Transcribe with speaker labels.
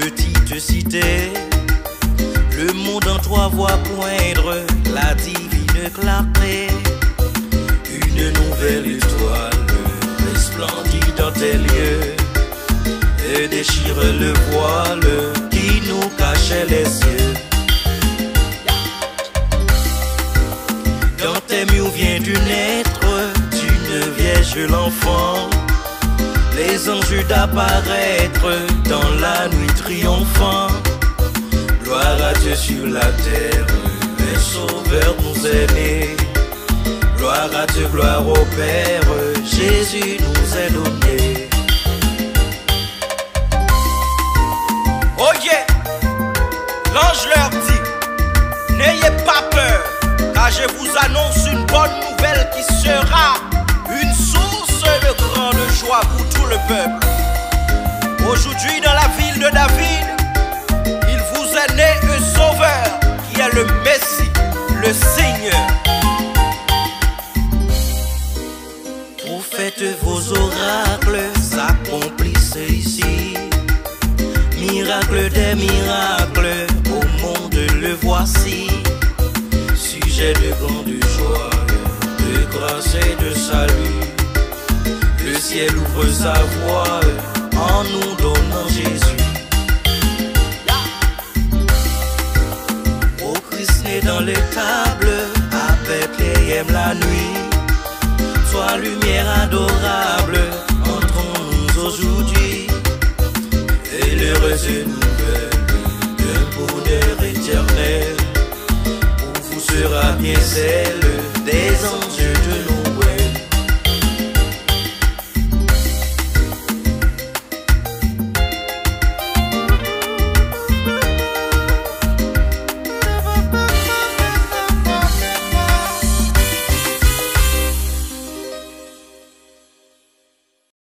Speaker 1: petite cité, le monde en toi voit poindre la divine clarté. Une nouvelle étoile resplendit dans tes lieux et déchire le voile qui nous cachait les yeux. Dans tes murs vient du naître d'une vierge l'enfant, les anges d'apparaître dans la nuit triomphant. Gloire à Dieu sur la terre, le Sauveur nous est né. Gloire à Dieu, gloire au Père, Jésus nous est donné. Oh yeah, l'ange leur dit, n'ayez pas peur, car je vous annonce une bonne nouvelle qui sera une source de grande joie pour tout le peuple. Aujourd'hui dans la ville de David, il vous est né un sauveur qui est le Messie, le Seigneur. Faites vos oracles s'accomplissent ici. Miracle des miracles, au monde le voici. Sujet de grande joie, de grâce et de salut. Le ciel ouvre sa voie en nous donnant Jésus. Au Christ né dans l'étable, à Bethléem la nuit. Sois lumière adorable, entrons-nous aujourd'hui. Et l'heureuse nouvelle d'un bonheur éternel, où vous sera bien celle des anges.